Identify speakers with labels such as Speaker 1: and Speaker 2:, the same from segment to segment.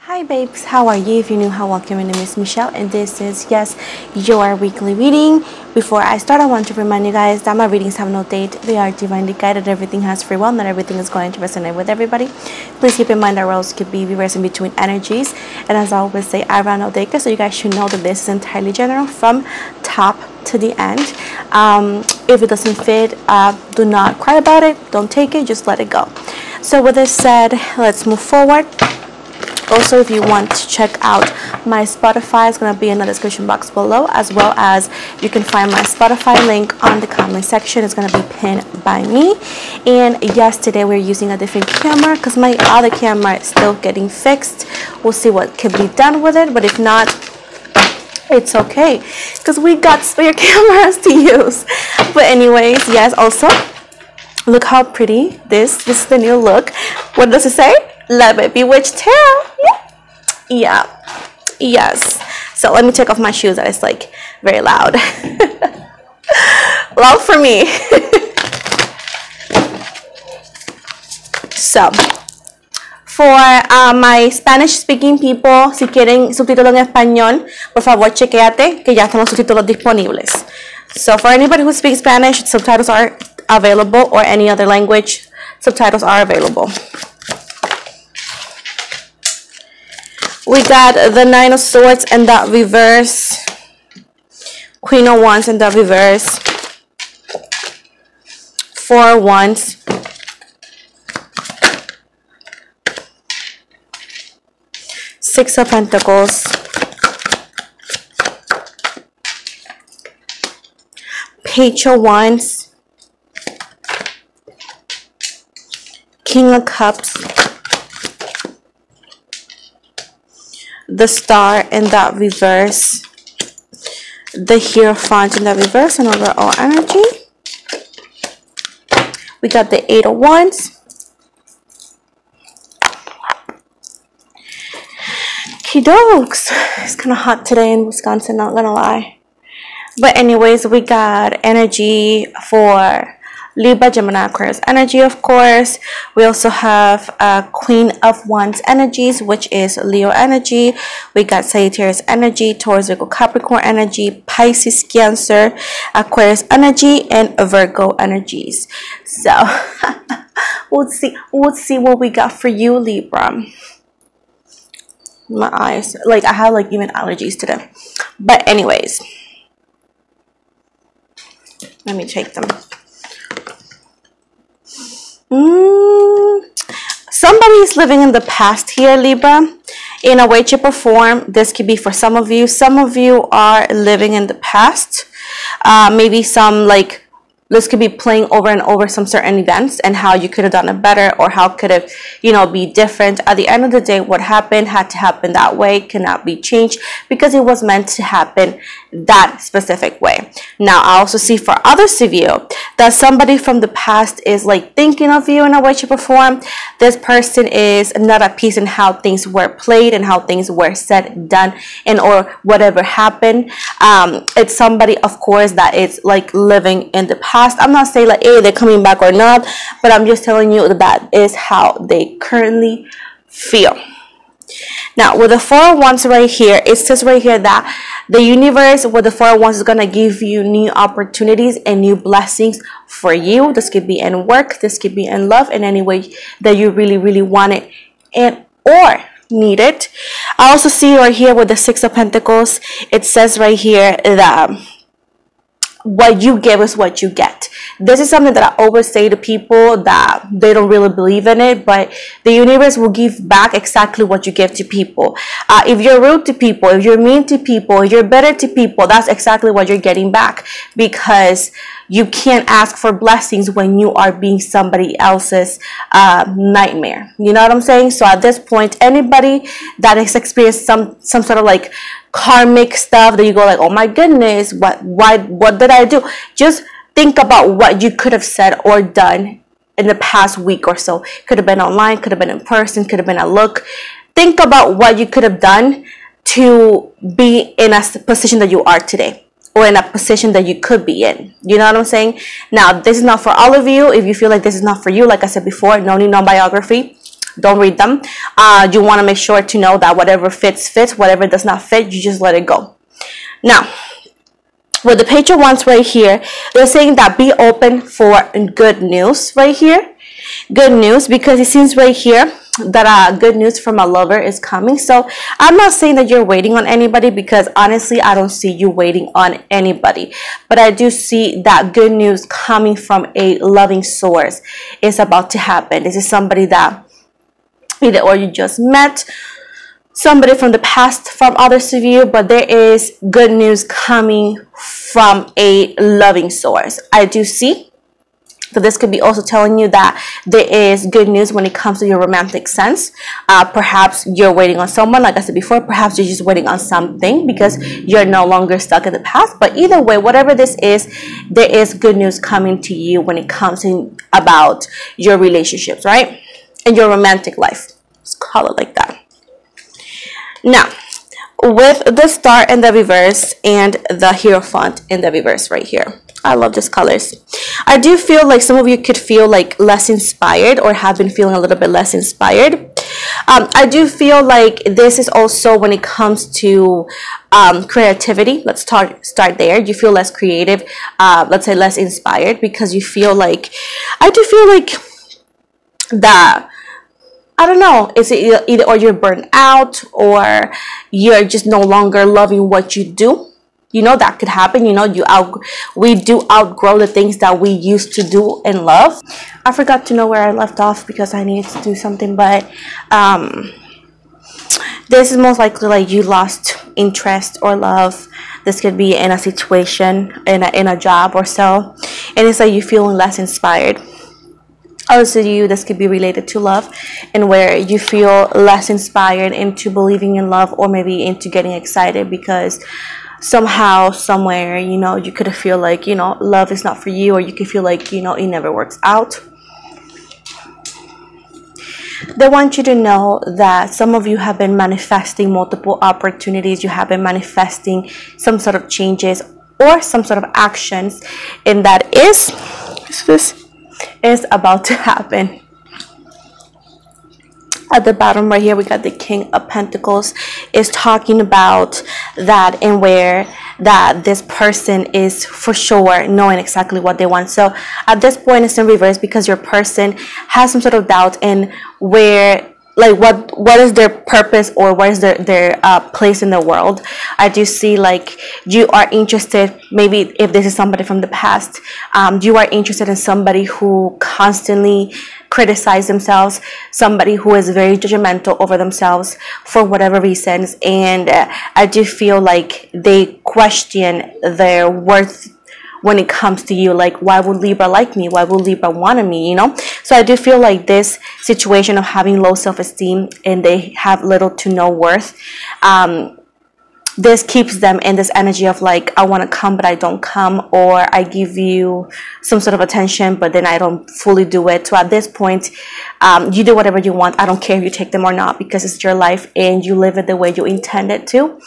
Speaker 1: Hi babes, how are you? If you're new, how welcome. My name is Michelle and this is, yes, your weekly reading. Before I start, I want to remind you guys that my readings have no date. They are divinely guided. Everything has free will. Not everything is going to resonate with everybody. Please keep in mind that roles could be reversed in between energies. And as I always say, I run no data, so you guys should know that this is entirely general from top to the end. If it doesn't fit, do not cry about it. Don't take it. Just let it go. So with this said, let's move forward. Also, if you want to check out my Spotify, it's going to be in the description box below, as well as you can find my Spotify link on the comment section. It's going to be pinned by me. And yes, today we're using a different camera because my other camera is still getting fixed. We'll see what can be done with it, but if not, it's okay because we got spare cameras to use. But anyways, yes, also look how pretty this is the new look. What does it say? Love it, bewitched tarot. Yeah, yes. So let me take off my shoes. That is like very loud. Loud for me. So for my Spanish speaking people, si quieren subtítulos en español, por favor chequéate que ya están los subtítulos disponibles. So for anybody who speaks Spanish, subtitles are available, or any other language, subtitles are available. We got the Nine of Swords and that reverse, Queen of Wands and that reverse, Four of Wands, Six of Pentacles, Page of Wands, King of Cups, the Star in that reverse, the Hierophant in that reverse, and overall energy. We got the Eight of Wands, Kidokes. It's kind of hot today in Wisconsin, not gonna lie. But anyways, we got energy for Libra, Gemini, Aquarius energy, of course. We also have Queen of Wands energies, which is Leo energy. We got Sagittarius energy, Taurus, Virgo, Capricorn energy, Pisces, Cancer, Aquarius energy, and Virgo energies. So we'll see what we got for you, Libra. My eyes, like I have like even allergies today. But anyways, let me take them. Somebody is living in the past here, Libra, in a way, shape, or form. This could be for some of you. Some of you are living in the past. Maybe some, like, this could be playing over and over some certain events and how you could have done it better, or how could have, you know, be different. At the end of the day, what happened had to happen that way, cannot be changed because it was meant to happen that specific way. Now, I also see for others of you that somebody from the past is like thinking of you in a way, shape, or form. This person is not at peace in how things were played and how things were said, done, and or whatever happened. It's somebody, of course, that is like living in the past. I'm not saying like, hey, they're coming back or not, but I'm just telling you that that is how they currently feel. Now, with the Four of Wands right here, it says right here that the universe with the Four of Wands is going to give you new opportunities and new blessings for you. This could be in work, this could be in love, in any way that you really, really want it and or need it. I also see right here with the Six of Pentacles, it says right here that what you give is what you get. This is something that I always say to people that they don't really believe in it, but the universe will give back exactly what you give to people. If you're rude to people, if you're mean to people, if you're better to people, that's exactly what you're getting back, because you can't ask for blessings when you are being somebody else's nightmare. You know what I'm saying? So at this point, anybody that has experienced some sort of like karmic stuff that you go like, oh my goodness, what did I do? Just think about what you could have said or done in the past week or so. Could have been online, could have been in person, could have been a look. Think about what you could have done to be in a position that you are today. or in a position that you could be in. You know what I'm saying? Now, this is not for all of you. If you feel like this is not for you, like I said before, no need no biography. Don't read them. You want to make sure to know that whatever fits, fits. Whatever does not fit, you just let it go. Now, with the Page of Wands right here, they're saying that be open for good news right here. Good news, because it seems right here that good news from a lover is coming. So I'm not saying that you're waiting on anybody, because honestly I don't see you waiting on anybody, but I do see that good news coming from a loving source is about to happen. This is somebody that either or you just met, somebody from the past, from others of you, but there is good news coming from a loving source. I do see. So this could be also telling you that there is good news when it comes to your romantic sense. Perhaps you're waiting on someone, like I said before. Perhaps you're just waiting on something because you're no longer stuck in the past. But either way, whatever this is, there is good news coming to you when it comes in about your relationships, right? And your romantic life. Let's call it like that. Now, with the Star in the reverse and the Hierophant in the reverse right here. I love these colors. I do feel like some of you could feel like less inspired, or have been feeling a little bit less inspired. I do feel like this is also when it comes to creativity. Let's start there. You feel less creative, let's say less inspired, because you feel like, I do feel like that, I don't know, it's either or you're burnt out, or you're just no longer loving what you do. You know, that could happen. You know, we do outgrow the things that we used to do and love. I forgot to know where I left off because I needed to do something, but this is most likely like you lost interest or love. This could be in a situation, in a job or so, and it's like you're feeling less inspired. Also, this could be related to love, and where you feel less inspired into believing in love, or maybe into getting excited because somehow, somewhere, you know, you could feel like, you know, love is not for you, or you could feel like, you know, it never works out. They want you to know that some of you have been manifesting multiple opportunities. You have been manifesting some sort of changes or some sort of actions, and that this is about to happen. At the bottom right here, we got the King of Pentacles is talking about that, and where that this person is for sure knowing exactly what they want. So at this point, it's in reverse because your person has some sort of doubt in where, like, what is their purpose, or what is their place in the world. I do see like you are interested, maybe if this is somebody from the past, you are interested in somebody who constantly criticize themselves, somebody who is very judgmental over themselves for whatever reasons, and I do feel like they question their worth when it comes to you. Like, why would Libra like me? Why would Libra want me? You know? So I do feel like this situation of having low self-esteem and they have little to no worth, this keeps them in this energy of like, I want to come but I don't come, or I give you some sort of attention but then I don't fully do it. So at this point, you do whatever you want. I don't care if you take them or not, because it's your life and you live it the way you intended to.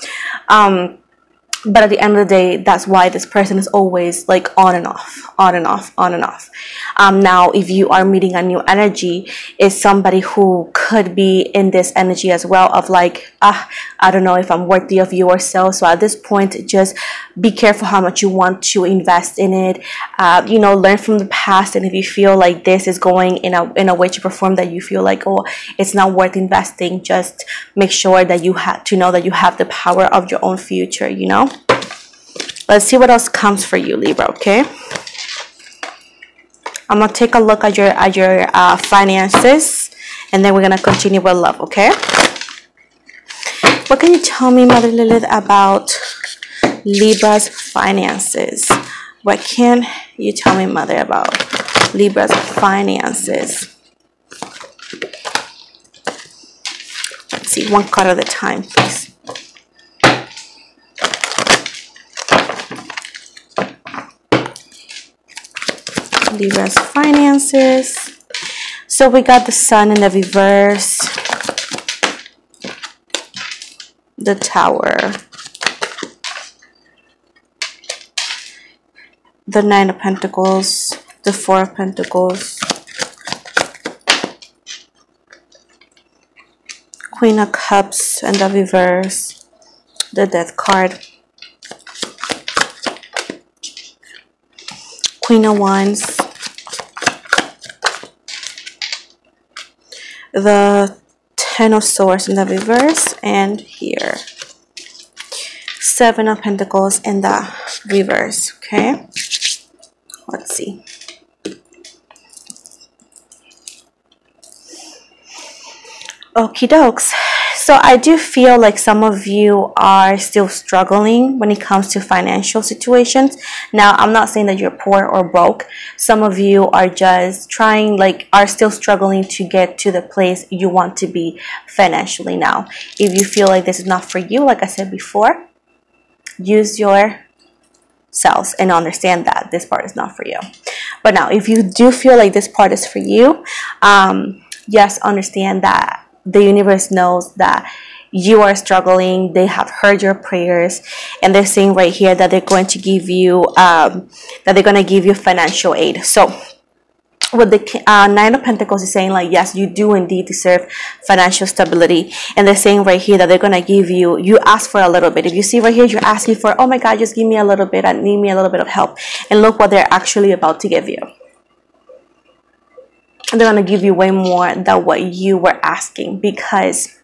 Speaker 1: But at the end of the day, that's why this person is always like on and off, on and off, on and off. Now, if you are meeting a new energy, is somebody who could be in this energy as well of like, I don't know if I'm worthy of you or so. So at this point, just be careful how much you want to invest in it. You know, learn from the past. And if you feel like this is going in a way to perform that you feel like, oh, it's not worth investing, just make sure that you have to know that you have the power of your own future, you know. Let's see what else comes for you, Libra, okay? I'm going to take a look at your finances, and then we're going to continue with love, okay? What can you tell me, Mother Lilith, about Libra's finances? What can you tell me, Mother, about Libra's finances? Let's see, one card at a time, please. Libra's finances. So we got the Sun in the reverse, the Tower, the Nine of Pentacles, the Four of Pentacles, Queen of Cups and the reverse, the Death card, Queen of Wands, the Ten of Swords in the reverse, and here, Seven of Pentacles in the reverse. Okay, let's see. Okie dokes. So I do feel like some of you are still struggling when it comes to financial situations. Now, I'm not saying that you're poor or broke. Some of you are just trying, like, are still struggling to get to the place you want to be financially now. If you feel like this is not for you, like I said before, use your selves and understand that this part is not for you. But now, if you do feel like this part is for you, yes, understand that the universe knows that you are struggling. They have heard your prayers, and they're saying right here that they're going to give you financial aid. So with the Nine of Pentacles is saying, like, yes, you do indeed deserve financial stability. And they're saying right here that they're going to give you, you ask for a little bit. If you see right here, you're asking for, oh my God, just give me a little bit. I need me a little bit of help. And look what they're actually about to give you. They're going to give you way more than what you were asking, because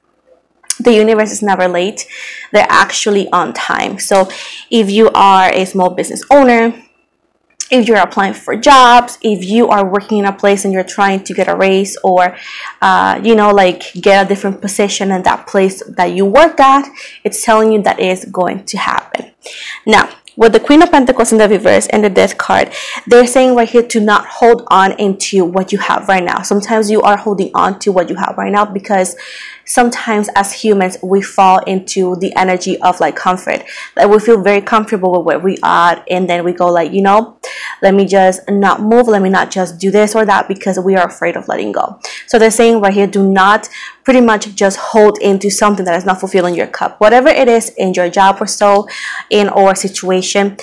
Speaker 1: the universe is never late. They're actually on time. So if you are a small business owner, if you're applying for jobs, if you are working in a place and you're trying to get a raise, or you know, like, get a different position in that place that you work at, it's telling you that it is going to happen. Now, with the Queen of Pentacles in the reverse and the Death card, they're saying right here to not hold on into what you have right now. Sometimes you are holding on to what you have right now because sometimes as humans we fall into the energy of like comfort. Like, we feel very comfortable with where we are, and then we go like, you know, let me just not move, let me not just do this or that, because we are afraid of letting go. So they're saying right here, do not pretty much just hold into something that is not fulfilling your cup, whatever it is in your job or so, in or situation.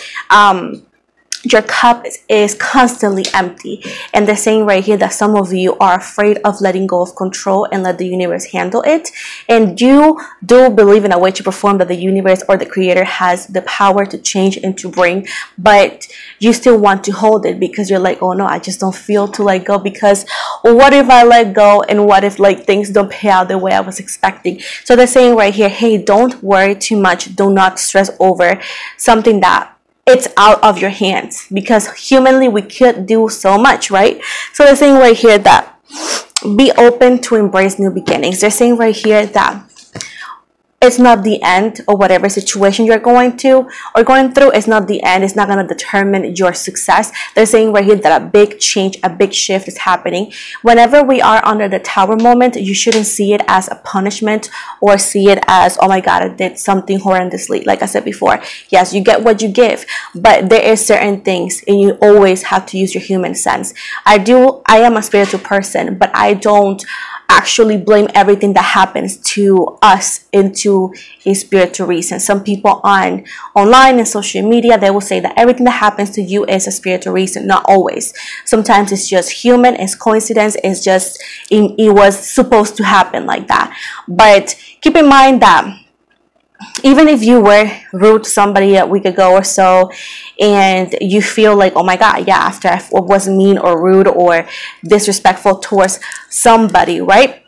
Speaker 1: Your cup is constantly empty, and they're saying right here that some of you are afraid of letting go of control and let the universe handle it. And you do believe in a way to perform that the universe or the creator has the power to change and to bring, but you still want to hold it because you're like, oh no, I just don't feel to let go, because what if I let go, and what if like things don't pay out the way I was expecting? So they're saying right here, hey, don't worry too much, do not stress over something that it's out of your hands, because humanly we could do so much, right? So they're saying right here that be open to embrace new beginnings. They're saying right here that it's not the end of whatever situation you're going to or going through. It's not the end. It's not going to determine your success. They're saying right here that a big change, a big shift is happening. Whenever we are under the Tower moment, you shouldn't see it as a punishment or see it as, oh my God, I did something horrendously. Like I said before, yes, you get what you give, but there is certain things, and you always have to use your human sense. I am a spiritual person, but I don't actually blame everything that happens to us into a spiritual reason. Some people online and social media, they will say that everything that happens to you is a spiritual reason. Not always. Sometimes it's just human, it's coincidence, it's just it was supposed to happen like that. But keep in mind that even if you were rude to somebody a week ago or so, and you feel like, oh my God, yeah, after I was mean or rude or disrespectful towards somebody, right?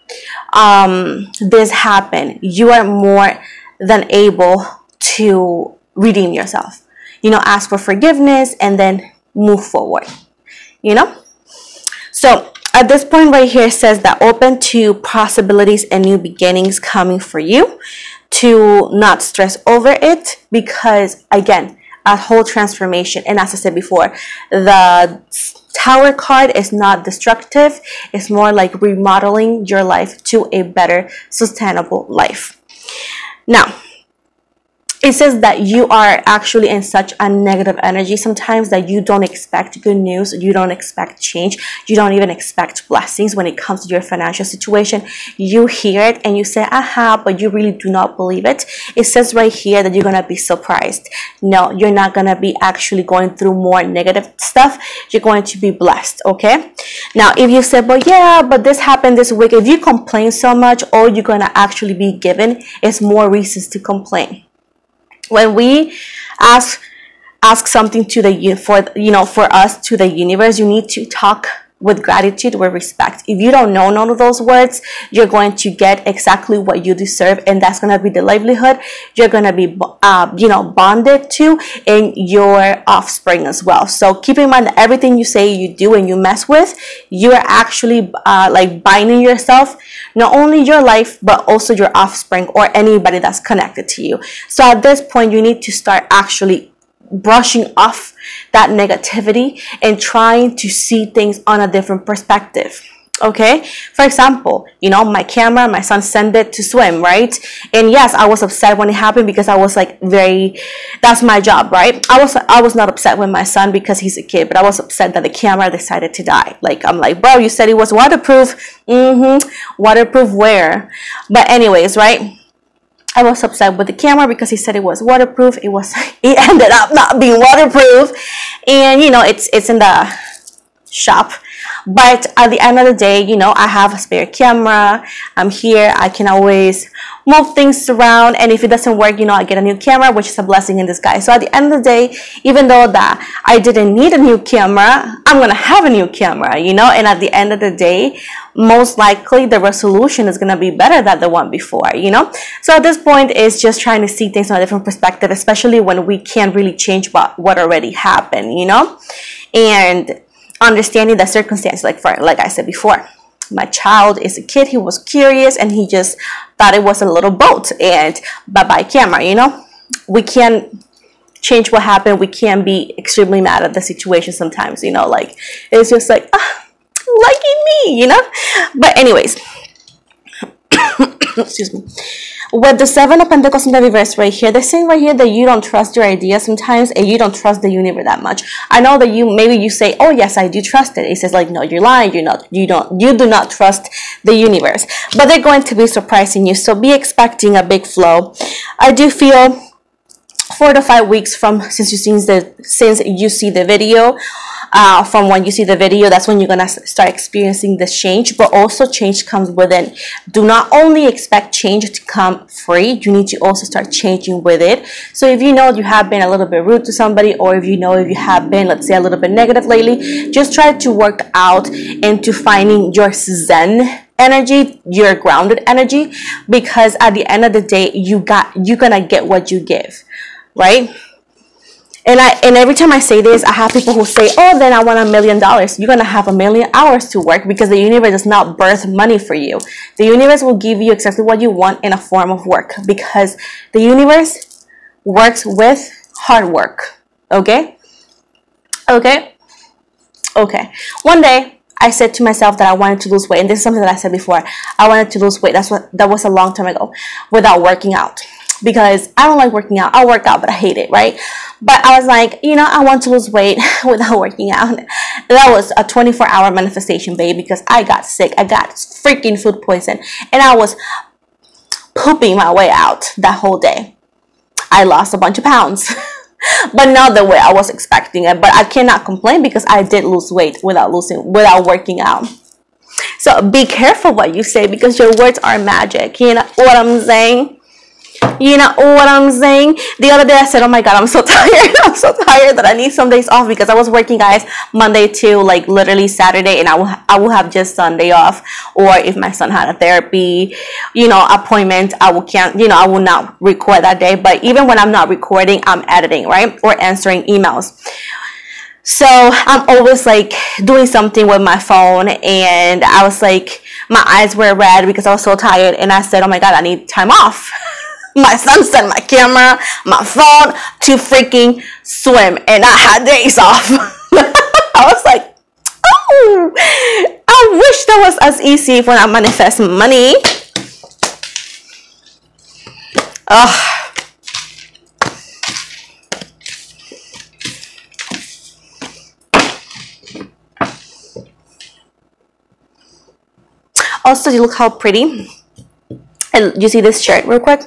Speaker 1: This happened. You are more than able to redeem yourself. You know, ask for forgiveness and then move forward, you know? So at this point right here, it says that open to possibilities and new beginnings coming for you. To not stress over it, because again, a whole transformation. And as I said before, the Tower card is not destructive. It's more like remodeling your life to a better, sustainable life. Now, it says that you are actually in such a negative energy sometimes that you don't expect good news, you don't expect change, you don't even expect blessings when it comes to your financial situation. You hear it and you say, aha, but you really do not believe it. It says right here that you're going to be surprised. No, you're not going to be actually going through more negative stuff. You're going to be blessed, okay? Now, if you say, but yeah, but this happened this week, if you complain so much, all you're going to actually be given is more reasons to complain. When we ask something to the for us to the universe, you need to talk with gratitude, with respect. If you don't know none of those words, you're going to get exactly what you deserve, and that's going to be the livelihood you're going to be bonded to in your offspring as well. So keep in mind that everything you say, you do, and you mess with, you are actually like binding yourself, not only your life but also your offspring or anybody that's connected to you. So at this point, you need to start actually brushing off that negativity and trying to see things on a different perspective. Okay, for example, my camera, my son sent it to swim, right? And yes, I was upset when it happened because I was like that's my job, right? I was not upset with my son because he's a kid, but I was upset that the camera decided to die. Like, I'm like, bro, you said it was waterproof. Waterproof where? But anyways, right? I was upset with the camera because he said it was waterproof. It ended up not being waterproof, and it's in the shop. But at the end of the day, I have a spare camera. I'm here. I can always move things around, and if it doesn't work, I get a new camera, which is a blessing in disguise. So at the end of the day, even though that I didn't need a new camera, I'm gonna have a new camera, and at the end of the day, most likely the resolution is gonna be better than the one before, So at this point, it's just trying to see things from a different perspective, especially when we can't really change what already happened, and understanding the circumstance. Like I said before, my child is a kid. He was curious and he just thought it was a little boat, and bye-bye camera. We can't change what happened. We can't be extremely mad at the situation sometimes, like it's just like liking me, But anyways, excuse me. With the Seven of Pentacles in the reverse right here, they're saying right here that you don't trust your ideas sometimes, and you don't trust the universe that much. I know that maybe you say, oh yes, I do trust it. It says like, no, you're lying. You do not trust the universe. But they're going to be surprising you. So be expecting a big flow. I do feel 4 to 5 weeks since you see the video. From when you see the video, that's when you're gonna start experiencing this change. But also, change comes within. Do not only expect change to come free, you need to also start changing with it. So if you have been a little bit rude to somebody, or if you have been, let's say, a little bit negative lately, just try to work out into finding your Zen energy, your grounded energy, because at the end of the day, you're gonna get what you give, right? And every time I say this, I have people who say, oh, then I want $1 million. You're going to have 1,000,000 hours to work, because the universe does not birth money for you. The universe will give you exactly what you want in a form of work, because the universe works with hard work. Okay? Okay? Okay. One day, I said to myself that I wanted to lose weight. And this is something that I said before. I wanted to lose weight. That was a long time ago, without working out. Because I don't like working out. I work out, but I hate it, right? But I was like, I want to lose weight without working out. That was a 24-hour manifestation, babe, because I got sick. I got freaking food poison. And I was pooping my way out that whole day. I lost a bunch of pounds. But not the way I was expecting it. But I cannot complain, because I did lose weight without working out. So be careful what you say, because your words are magic. You know what I'm saying? You know what I'm saying? The other day I said, oh my God, I'm so tired. I'm so tired that I need some days off, because I was working, guys, Monday to like literally Saturday, and I will have just Sunday off. Or if my son had a therapy, appointment, I will not record that day. But even when I'm not recording, I'm editing, right? Or answering emails. So I'm always like doing something with my phone, and I was like, my eyes were red because I was so tired, and I said, oh my God, I need time off. My son sent my camera, my phone to freaking swim, and I had days off. I was like, oh, I wish that was as easy when I manifest money. Also, you look how pretty. And you see this shirt real quick?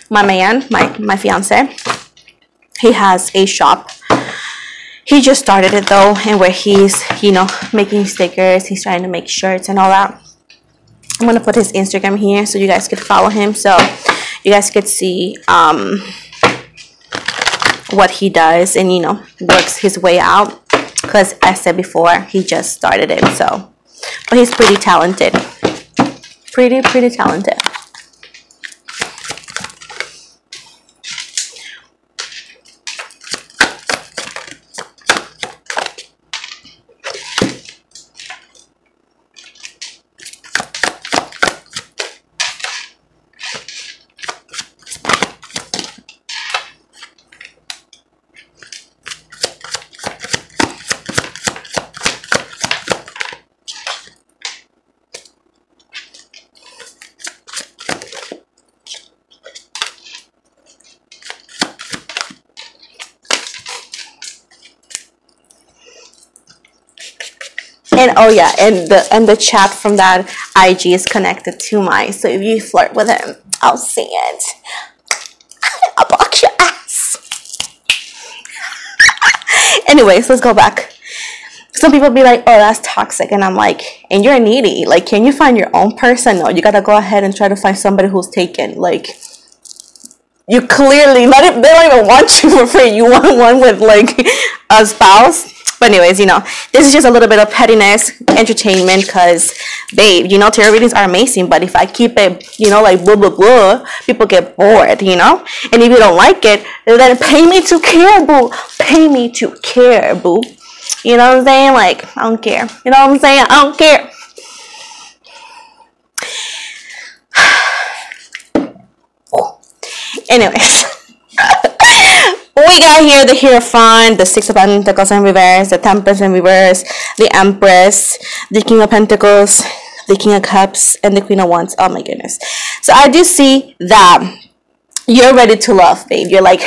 Speaker 1: My man, my fiance, he has a shop. He just started it though, and where he's, you know, making stickers, he's trying to make shirts and all that. I'm gonna put his Instagram here so you guys could follow him, so you guys could see what he does, and, you know, works his way out, because I said before, he just started it. So, but he's pretty talented, pretty talented. And oh yeah, and the chat from that IG is connected to mine. So if you flirt with him, I'll see it. I'll block your ass. Anyways, let's go back. Some people be like, oh, that's toxic. And I'm like, and you're needy. Like, can you find your own person? No, you gotta go ahead and try to find somebody who's taken. Like, you clearly, they don't even want you for free. You want one with like a spouse. But anyways, you know, this is just a little bit of pettiness, entertainment, because, babe, you know, tarot readings are amazing, but if I keep it, you know, like blah, blah, blah, people get bored, you know? And if you don't like it, then pay me to care, boo. Pay me to care, boo. You know what I'm saying? Like, I don't care. You know what I'm saying? I don't care. Anyways. We got here the Hierophant, the Six of Pentacles in reverse, the Temperance in reverse, the Empress, the King of Pentacles, the King of Cups, and the Queen of Wands. Oh my goodness. So I do see that you're ready to love, babe. You're like,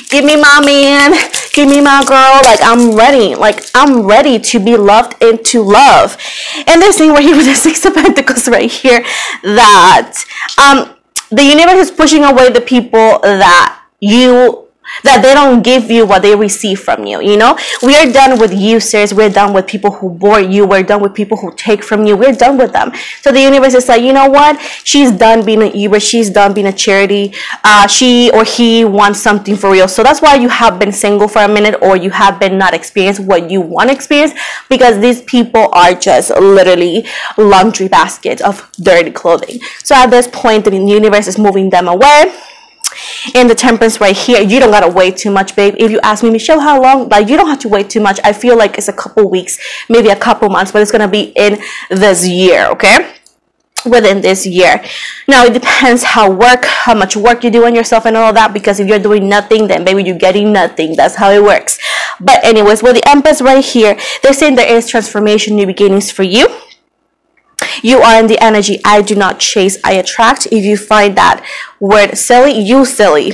Speaker 1: give me my man, give me my girl. Like, I'm ready. Like, I'm ready to be loved and to love. And they're saying right here with the Six of Pentacles right here that the universe is pushing away the people that they don't give you what they receive from you. You know, we are done with users. We're done with people who bore you. We're done with people who take from you. We're done with them. So the universe is like, you know what? She's done being an Uber. She's done being a charity. She or he wants something for real. So that's why you have been single for a minute, or you have been not experienced what you want to experience, because these people are just literally laundry baskets of dirty clothing. So at this point, the universe is moving them away. In the Temperance right here, you don't gotta wait too much, babe. If you ask me, Michelle, how long? Like, you don't have to wait too much. I feel like it's a couple weeks, maybe a couple months, but it's gonna be in this year, okay? Within this year. Now, it depends how much work you do on yourself and all that, because if you're doing nothing, then maybe you're getting nothing. That's how it works. But anyways, with the Empress right here, they're saying there is transformation, new beginnings for you. You are in the energy, I do not chase, I attract. If you find that word silly, you silly.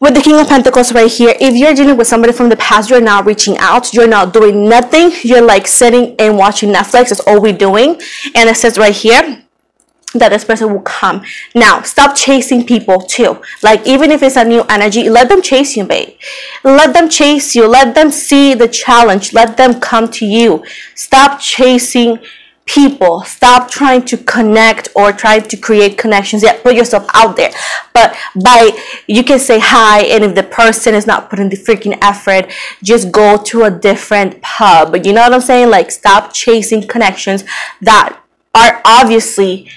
Speaker 1: With the King of Pentacles right here, if you're dealing with somebody from the past, you're not reaching out, you're not doing nothing, you're like sitting and watching Netflix, that's all we're doing. And it says right here that this person will come. Now, stop chasing people too. Like, even if it's a new energy, let them chase you, babe. Let them chase you. Let them see the challenge. Let them come to you. Stop chasing people. Stop trying to connect or try to create connections. Yeah, put yourself out there. But you can say hi, and if the person is not putting the freaking effort, just go to a different pub. You know what I'm saying? Like, stop chasing connections that are obviously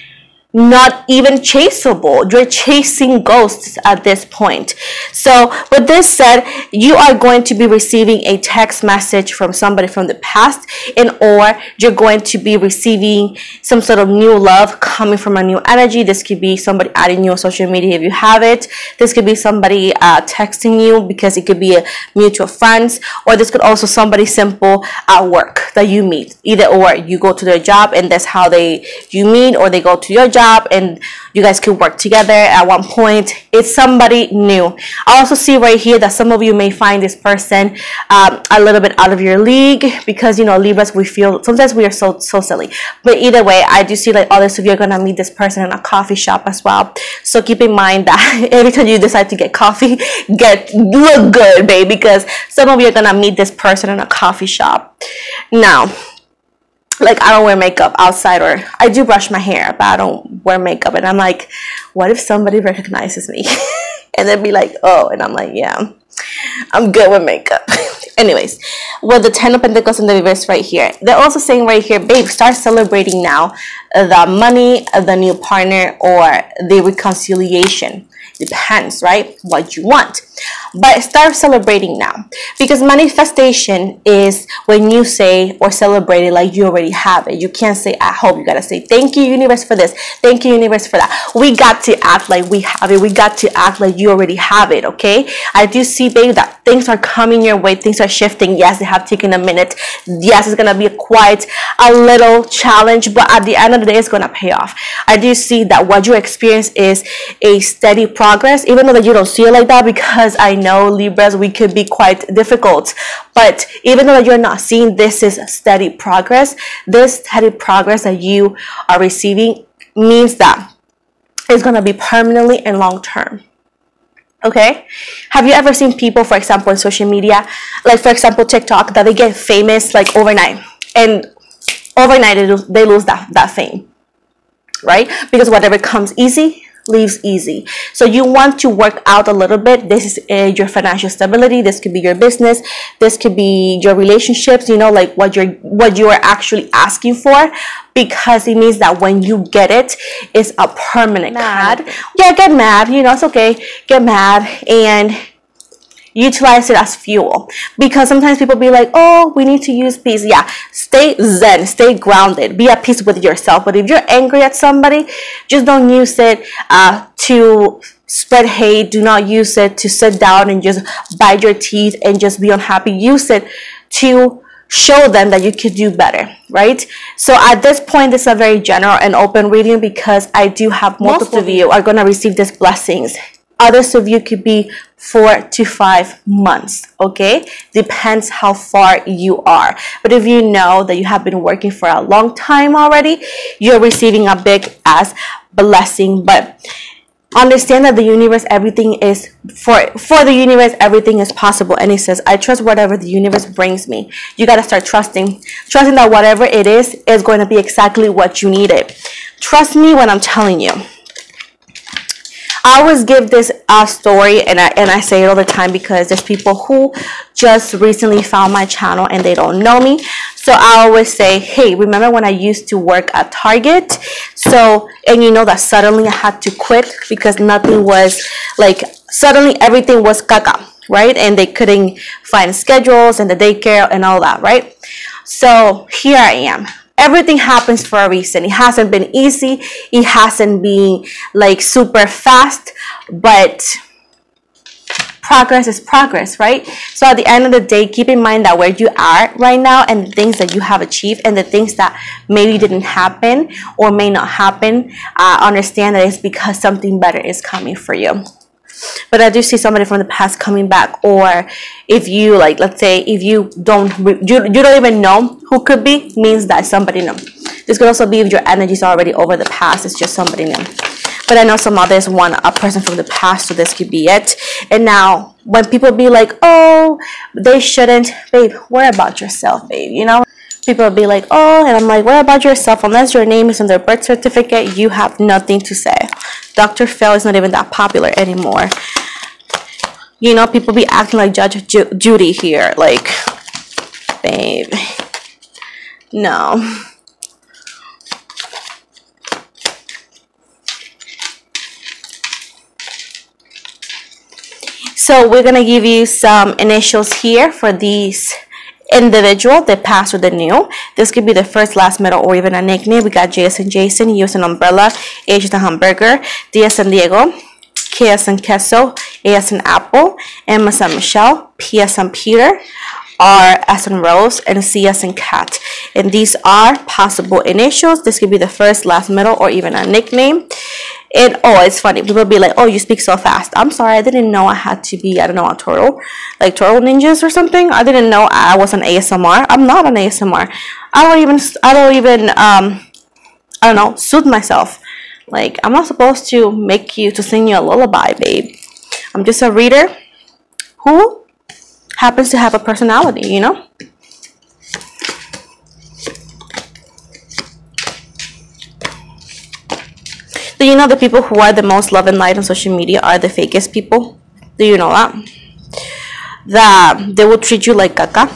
Speaker 1: not even chaseable. You're chasing ghosts at this point. So with this said, you are going to be receiving a text message from somebody from the past, or you're going to be receiving some sort of new love coming from a new energy. This could be somebody adding you on social media if you have it. This could be somebody texting you, because it could be a mutual friends, or this could also somebody simple at work. that you meet, either or. You go to their job and that's how you meet, or they go to your job and you guys could work together at one point. It's somebody new. I also see right here that some of you may find this person a little bit out of your league, because you know, Libras, we feel sometimes we are so silly. But either way, I do see like others of you are gonna meet this person in a coffee shop as well. So keep in mind that every time you decide to get coffee, look good, babe, because some of you are gonna meet this person in a coffee shop. Now, like, I don't wear makeup outside, or I do brush my hair, but I don't wear makeup. And I'm like, what if somebody recognizes me and then be like, oh, and I'm like, yeah, I'm good with makeup. Anyways, well, the 10 of Pentacles in the reverse right here. They're also saying right here, babe, start celebrating now the money of the new partner or the reconciliation. Depends, right, what you want, but start celebrating now, because manifestation is when you say or celebrate it like you already have it. You can't say I hope. You gotta say thank you, universe, for this. Thank you, universe, for that. We got to act like we have it. We got to act like you already have it. Okay, I do see, babe, that things are coming your way. Things are shifting. Yes, they have taken a minute. Yes, it's gonna be quite a little challenge, but at the end of the day, it's gonna pay off. I do see that what you experience is a steady progress, even though that you don't see it like that, because I know, Libras, we could be quite difficult. But even though that you're not seeing this is steady progress, this steady progress that you are receiving means that it's going to be permanently and long term. Okay, have you ever seen people, for example, in social media, like for example TikTok, that they get famous like overnight, and overnight they lose that fame, right? Because whatever comes easy leaves easy. So you want to work out a little bit. This is your financial stability. This could be your business. This could be your relationships, you know, like what you are actually asking for, because it means that when you get it, it's a permanent. Yeah, get mad, you know, it's okay. Get mad and utilize it as fuel, because sometimes people be like, oh, we need to use peace. Yeah, stay zen, stay grounded, be at peace with yourself. But if you're angry at somebody, just don't use it to spread hate. Do not use it to sit down and just bite your teeth and just be unhappy. Use it to show them that you could do better, right? So at this point, this is a very general and open reading, because I do have multiple of you are going to receive these blessings. Others of you could be 4 to 5 months, okay? Depends how far you are. But if you know that you have been working for a long time already, you're receiving a big ass blessing. But understand that the universe, everything is for the universe, everything is possible. And it says, I trust whatever the universe brings me. You got to start trusting that whatever it is going to be exactly what you needed. Trust me when I'm telling you. I always give this story, and I say it all the time, because there's people who just recently found my channel and they don't know me. So I always say, hey, remember when I used to work at Target? So, and you know that suddenly I had to quit because nothing was, like, suddenly everything was caca, right? And they couldn't find schedules and the daycare and all that, right? So here I am. Everything happens for a reason. It hasn't been easy. It hasn't been like super fast, but progress is progress, right? So at the end of the day, keep in mind that where you are right now and the things that you have achieved and the things that maybe didn't happen or may not happen, understand that it's because something better is coming for you. But I do see somebody from the past coming back, or if you, like, let's say if you don't even know who could be, means that somebody knows. This could also be if your energy is already over the past, it's just somebody new. But I know some others want a person from the past, so this could be it. And now when people be like, oh, they shouldn't, babe, worry about yourself, babe, you know? People will be like, oh, and I'm like, what about yourself? Unless your name is on their birth certificate, you have nothing to say. Dr. Phil is not even that popular anymore. You know, people be acting like Judge Judy here. Like, babe, no. So we're going to give you some initials here for these individual, the past or the new. This could be the first, last, middle, or even a nickname. We got J as in Jason, U as in umbrella, H as in hamburger, D as in Diego, K as in queso, A as in apple, M as in Michelle, P as in Peter, R as in rose, and C as in cat. And these are possible initials. This could be the first, last, middle, or even a nickname. And oh, it's funny. People be like, oh, you speak so fast. I'm sorry. I didn't know I had to be, I don't know, a turtle. Like turtle ninjas or something. I didn't know I was an ASMR. I'm not an ASMR. I don't know, soothe myself. Like, I'm not supposed to make you, to sing you a lullaby, babe. I'm just a reader who happens to have a personality, you know? Do you know the people who are the most love and light on social media are the fakest people? Do you know that? That they will treat you like caca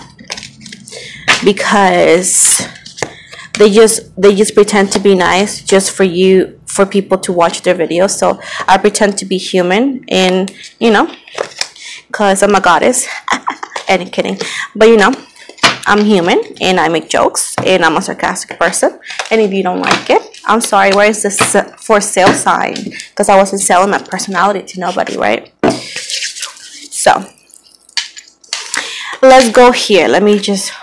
Speaker 1: because they just pretend to be nice just for you, for people to watch their videos. So I pretend to be human, and you know, because I'm a goddess. And kidding, but you know, I'm human and I make jokes and I'm a sarcastic person. And if you don't like it, I'm sorry. Where is this for sale sign? Because I wasn't selling my personality to nobody, right? So let's go here. Let me just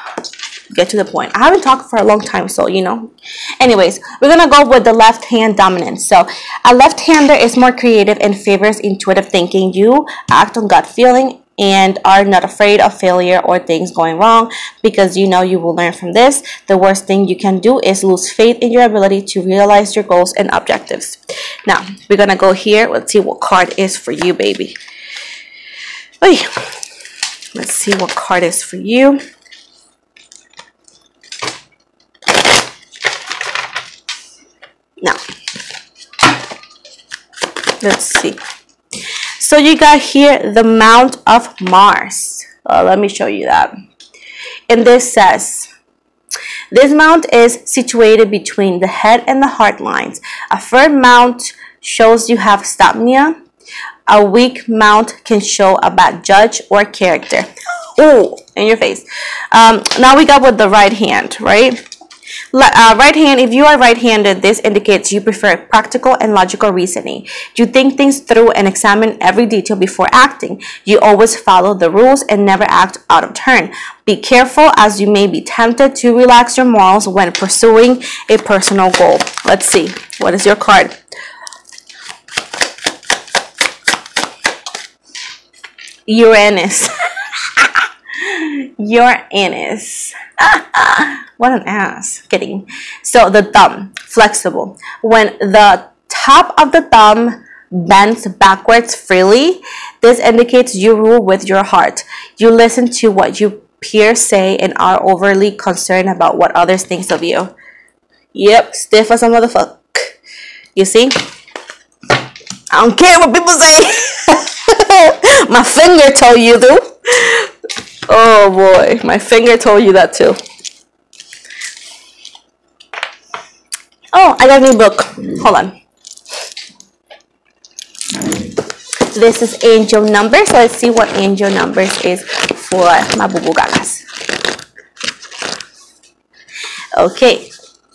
Speaker 1: get to the point. I haven't talked for a long time, so you know. Anyways, we're gonna go with the left hand dominant. So a left-hander is more creative and favors intuitive thinking. You act on gut feeling and are not afraid of failure or things going wrong because you know you will learn from this. The worst thing you can do is lose faith in your ability to realize your goals and objectives. Now we're gonna go here. Let's see what card is for you, baby. Oy. Let's see what card is for you. Now let's see. So you got here the Mount of Mars. Let me show you that. And this says, this mount is situated between the head and the heart lines. A firm mount shows you have stamina. A weak mount can show a bad judge or character. Oh, in your face. Now we got with the right hand, right? Right hand, if you are right-handed, this indicates you prefer practical and logical reasoning. You think things through and examine every detail before acting. You always follow the rules and never act out of turn. Be careful, as you may be tempted to relax your morals when pursuing a personal goal. Let's see. What is your card? Uranus. Uranus. What an ass. Kidding. So the thumb, flexible. When the top of the thumb bends backwards freely, this indicates you rule with your heart. You listen to what your peers say and are overly concerned about what others think of you. Yep, stiff as a motherfucker. You see? I don't care what people say. My finger told you to. Oh boy, my finger told you that too. Oh, I got a new book. Hold on. This is angel numbers. So let's see what angel numbers is for my boo-boo gagas. Okay,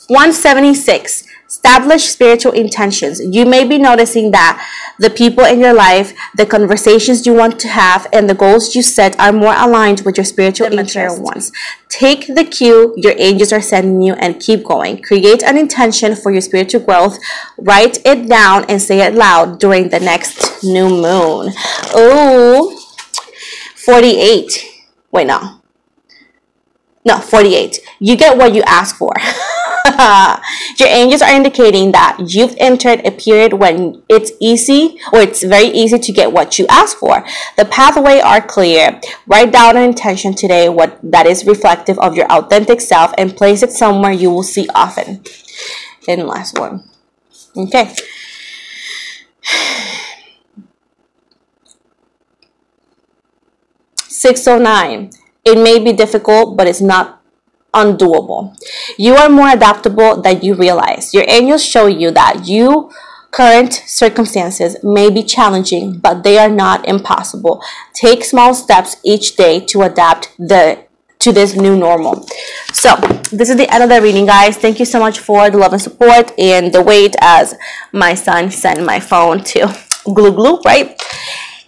Speaker 1: 176. Establish spiritual intentions. You may be noticing that the people in your life, the conversations you want to have, and the goals you set are more aligned with your spiritual ones. Take the cue your angels are sending you and keep going. Create an intention for your spiritual growth. Write it down and say it loud during the next new moon. Oh, 48. Wait, no. No, 48. You get what you ask for. Your angels are indicating that you've entered a period when it's easy, or it's very easy to get what you ask for. The pathway are clear. Write down an intention today that is reflective of your authentic self and place it somewhere you will see often. And last one. Okay. $609. It may be difficult, but it's not undoable. You are more adaptable than you realize. Your angels show you that your current circumstances may be challenging, but they are not impossible. Take small steps each day to adapt to this new normal. So this is the end of the reading, guys. Thank you so much for the love and support and the wait as my son sent my phone to glue, right?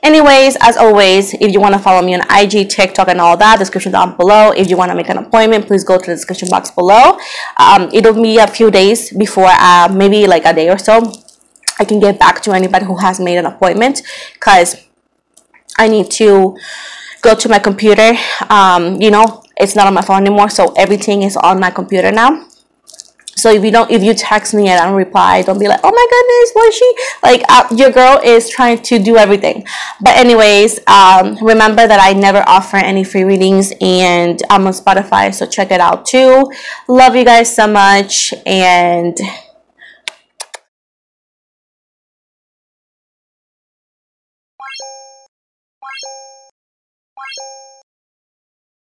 Speaker 1: Anyways, as always, if you want to follow me on IG, TikTok, and all that, description down below. If you want to make an appointment, please go to the description box below. It'll be a few days before, maybe like a day or so, I can get back to anybody who has made an appointment, because I need to go to my computer. You know, it's not on my phone anymore, so everything is on my computer now. So if you text me and I don't reply, don't be like, oh my goodness, was she like, your girl is trying to do everything. But anyways, remember that I never offer any free readings, and I'm on Spotify, so check it out too. Love you guys so much, and